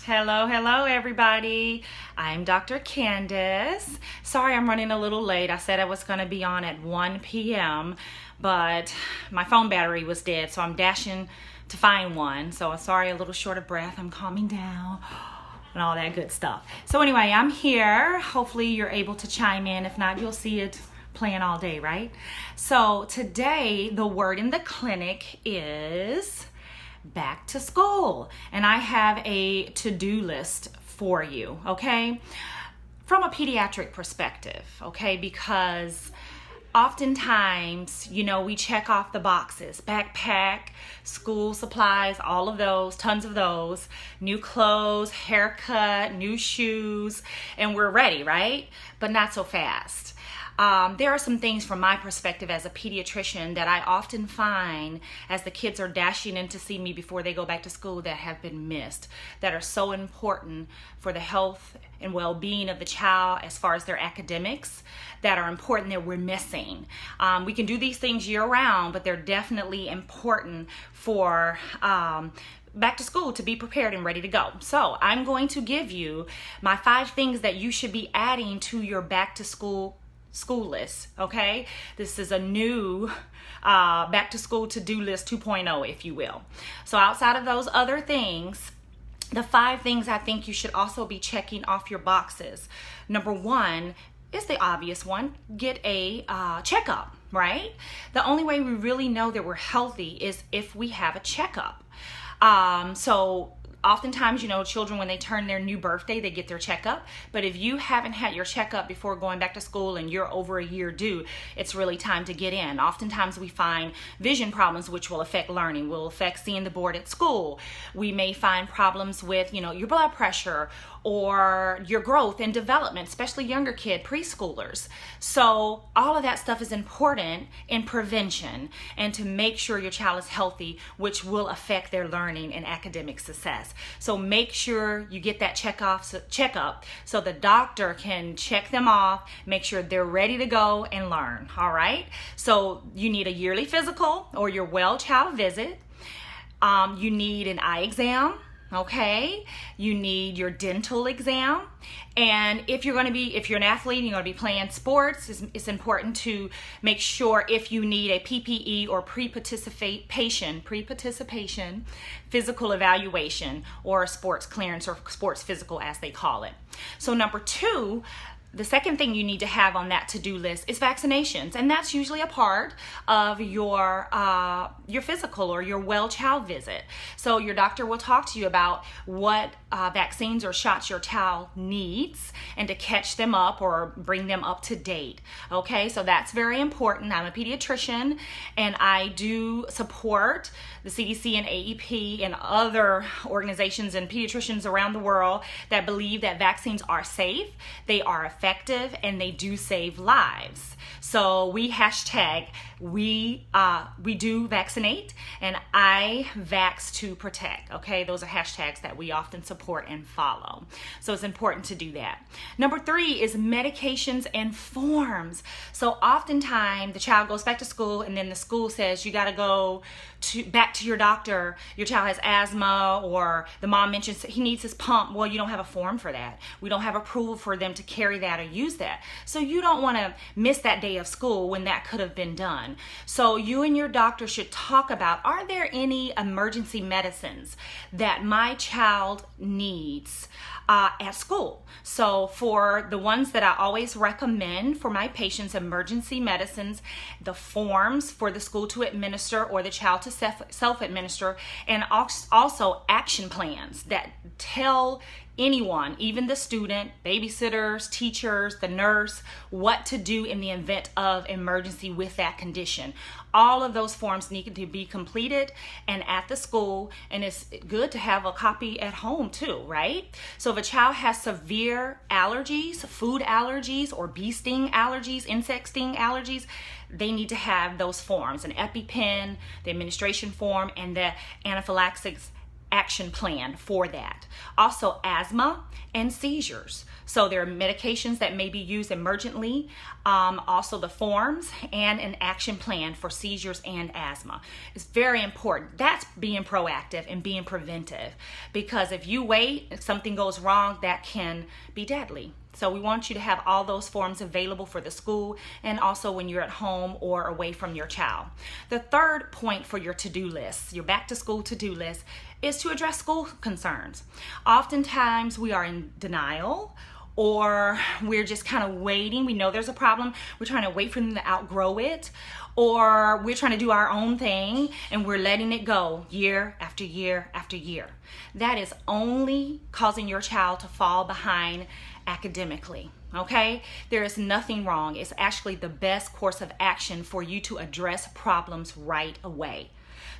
Hello, everybody. I'm Dr. Candice. Sorry I'm running a little late. I said I was going to be on at 1 p.m., but my phone battery was dead, so I'm dashing to find one. So I'm sorry, a little short of breath. I'm calming down and all that good stuff. So anyway, I'm here. Hopefully you're able to chime in. If not, you'll see it playing all day, right? So today, the word in the clinic is back to school, and I have a to-do list for you, okay, from a pediatric perspective, okay, because oftentimes, we check off the boxes: backpack, school supplies, all of those, tons of those, new clothes, haircut, new shoes, and we're ready, right? But not so fast. There are some things from my perspective as a pediatrician that I often find as the kids are dashing in to see me before they go back to school that have been missed, that are so important for the health and well-being of the child as far as their academics, that are important that we're missing. We can do these things year-round, but they're definitely important for back to school to be prepared and ready to go. So I'm going to give you my 5 things that you should be adding to your back to school list, okay? This is a new back to school to-do list 2.0, if you will. So outside of those other things, the 5 things I think you should also be checking off your boxes. Number 1 is the obvious one: get a checkup, right? The only way we really know that we're healthy is if we have a checkup. So oftentimes, children, when they turn their new birthday, they get their checkup. But if you haven't had your checkup before going back to school and you're over a year due, it's really time to get in. Oftentimes we find vision problems, which will affect learning, will affect seeing the board at school. We may find problems with, your blood pressure or your growth and development, especially younger kid, preschoolers. So all of that stuff is important in prevention and to make sure your child is healthy, which will affect their learning and academic success. So make sure you get that checkup so the doctor can check them off, make sure they're ready to go and learn, all right? So you need a yearly physical or your well child visit. You need an eye exam. Okay, you need your dental exam, and if you're an athlete and you're going to be playing sports, it's important to make sure if you need a PPE or pre-participation physical evaluation, or a sports clearance or sports physical as they call it. So number 2, the second thing you need to have on that to-do list is vaccinations, and that's usually a part of your physical or your well child visit. So your doctor will talk to you about what vaccines or shots your child needs and to catch them up or bring them up to date. Okay, so that's very important. I'm a pediatrician, and I do support the CDC and AEP and other organizations and pediatricians around the world that believe that vaccines are safe, they are effective, and they do save lives. So we do vaccinate, and I vax to protect. Okay, those are hashtags that we often support and follow. So it's important to do that. Number 3 is medications and forms. So oftentimes the child goes back to school, and then the school says you got to go back to your doctor. Your child has asthma, or the mom mentions he needs his pump. Well, you don't have a form for that. We don't have approval for them to carry that or use that. So you don't want to miss that day of school when that could have been done. So you and your doctor should talk about, are there any emergency medicines that my child needs at school? So for the ones that I always recommend for my patients, emergency medicines, the forms for the school to administer or the child to self-administer, and also action plans that tell anyone, even the student, babysitters, teachers, the nurse, what to do in the event of emergency with that condition. All of those forms need to be completed and at the school, and it's good to have a copy at home too, right? So if a child has severe allergies, food allergies, or bee sting allergies, insect sting allergies, they need to have those forms: an EpiPen, the administration form, and the anaphylaxis action plan for that. Also, asthma and seizures. So there are medications that may be used emergently, also the forms, and an action plan for seizures and asthma. It's very important. That's being proactive and being preventive, because if you wait, if something goes wrong, that can be deadly. So we want you to have all those forms available for the school and also when you're at home or away from your child. The third point for your to-do list, your back to school to-do list, is to address school concerns. Oftentimes we are in denial, or we're just kind of waiting. We know there's a problem. We're trying to wait for them to outgrow it, or we're trying to do our own thing and we're letting it go year after year after year. That is only causing your child to fall behind academically. Okay? There is nothing wrong. It's actually the best course of action for you to address problems right away.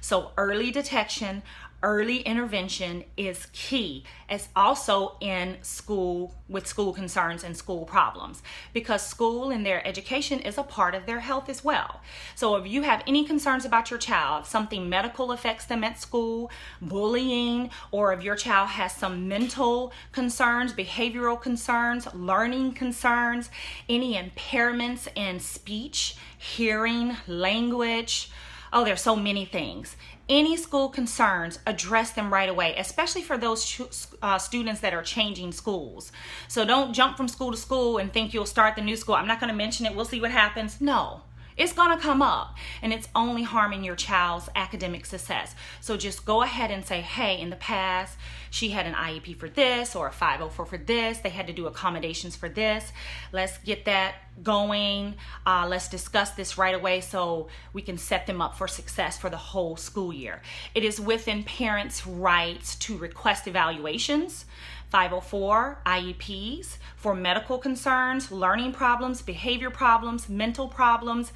So early detection, early intervention is key. It's also in school with school concerns and school problems, because school and their education is a part of their health as well. So if you have any concerns about your child, something medical affects them at school, bullying, or if your child has some mental concerns, behavioral concerns, learning concerns, any impairments in speech, hearing, language, there's so many things. Any school concerns, address them right away, especially for those students that are changing schools. So don't jump from school to school and think you'll start the new school. I'm not going to mention it. We'll see what happens. No, it's going to come up, and it's only harming your child's academic success. So just go ahead and say, hey, in the past, she had an IEP for this or a 504 for this. They had to do accommodations for this. Let's get that going. Let's discuss this right away so we can set them up for success for the whole school year. It is within parents' rights to request evaluations, 504 IEPs for medical concerns, learning problems, behavior problems, mental problems,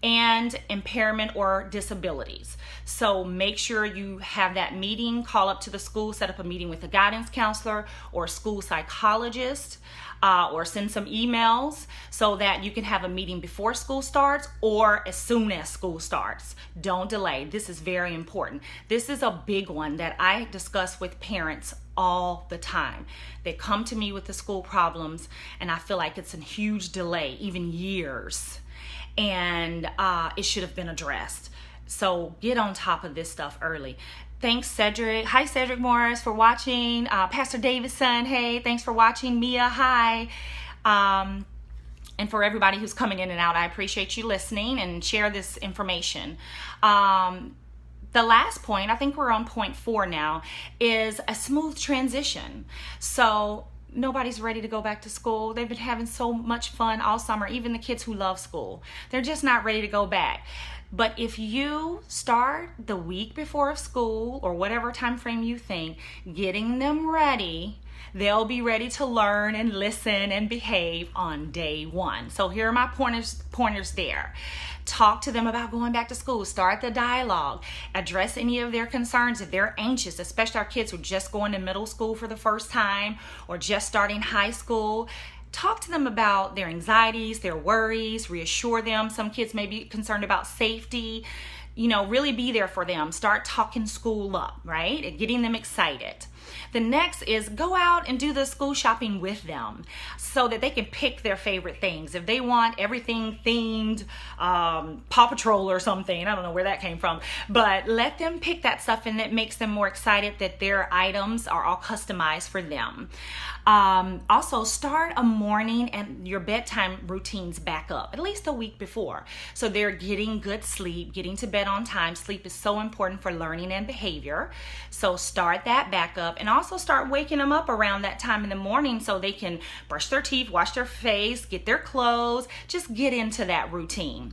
and impairment or disabilities. So make sure you have that meeting, call up to the school, set up a meeting with a guidance counselor or a school psychologist, or send some emails so that you can have a meeting before school starts or as soon as school starts. Don't delay. This is very important. This is a big one that I discuss with parents all the time. They come to me with the school problems, and I feel like it's a huge delay, even years, and it should have been addressed. So get on top of this stuff early. Thanks, Cedric. Hi, Cedric Morris, for watching. Pastor Davidson, hey, thanks for watching. Mia, hi. And for everybody who's coming in and out, I appreciate you listening and share this information. The last point, I think we're on point 4 now, is a smooth transition. So nobody's ready to go back to school. They've been having so much fun all summer, even the kids who love school. They're just not ready to go back. But if you start the week before of school or whatever time frame you think, getting them ready, they'll be ready to learn and listen and behave on day 1. So here are my pointers there. Talk to them about going back to school. Start the dialogue. Address any of their concerns if they're anxious, especially our kids who are just going to middle school for the first time or just starting high school. Talk to them about their anxieties, their worries, reassure them. Some kids may be concerned about safety. Really be there for them. Start talking school up, right? And getting them excited. The next is go out and do the school shopping with them so that they can pick their favorite things. If they want everything themed, Paw Patrol or something, I don't know where that came from, but let them pick that stuff, and it makes them more excited that their items are all customized for them. Also, start a morning and your bedtime routines back up, at least a week before. So they're getting good sleep, getting to bed on time. Sleep is so important for learning and behavior. So start that back up, and also start waking them up around that time in the morning so they can brush their teeth, wash their face, get their clothes, just get into that routine.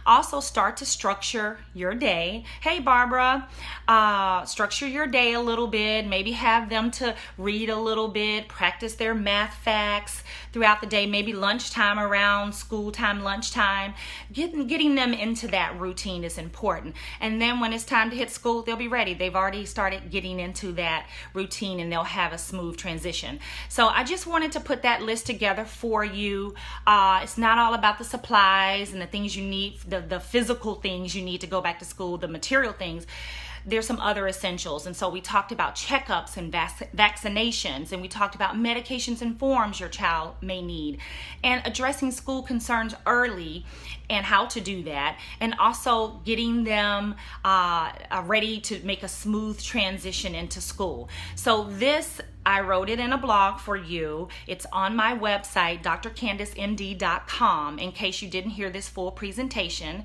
Also start to structure your day. Hey, Barbara, structure your day a little bit. Maybe have them to read a little bit, practice their math facts throughout the day, maybe lunchtime around school time, lunchtime. Getting them into that routine is important. And then when it's time to hit school, they'll be ready. They've already started getting into that routine, and they'll have a smooth transition. So I just wanted to put that list together for you. It's not all about the supplies and the things you need, the physical things you need to go back to school, the material things. there's some other essentials. And so we talked about checkups and vaccinations, and we talked about medications and forms your child may need, and addressing school concerns early and how to do that, and also getting them ready to make a smooth transition into school. So this, I wrote it in a blog for you. It's on my website, drcandicemd.com, in case you didn't hear this full presentation.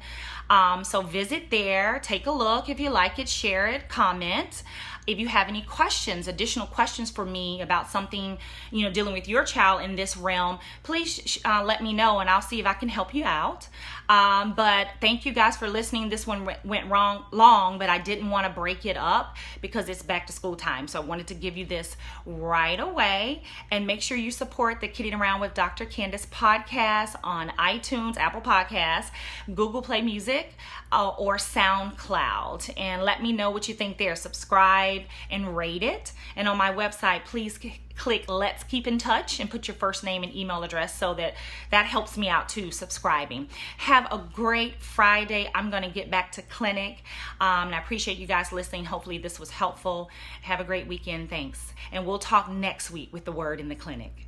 So visit there, take a look. If you like it, share it, comment. If you have any questions, additional questions for me about something, dealing with your child in this realm, please let me know, and I'll see if I can help you out. But thank you guys for listening. This one went long, but I didn't want to break it up because it's back to school time. So I wanted to give you this right away. And make sure you support the Kidding Around with Dr. Candice podcast on iTunes, Apple Podcasts, Google Play Music, or SoundCloud. And let me know what you think there. Subscribe and rate it. And on my website, please click Let's Keep in Touch and put your first name and email address, so that helps me out too, subscribing. Have a great Friday. I'm going to get back to clinic, and I appreciate you guys listening. Hopefully this was helpful. Have a great weekend. Thanks. And we'll talk next week with the word in the clinic.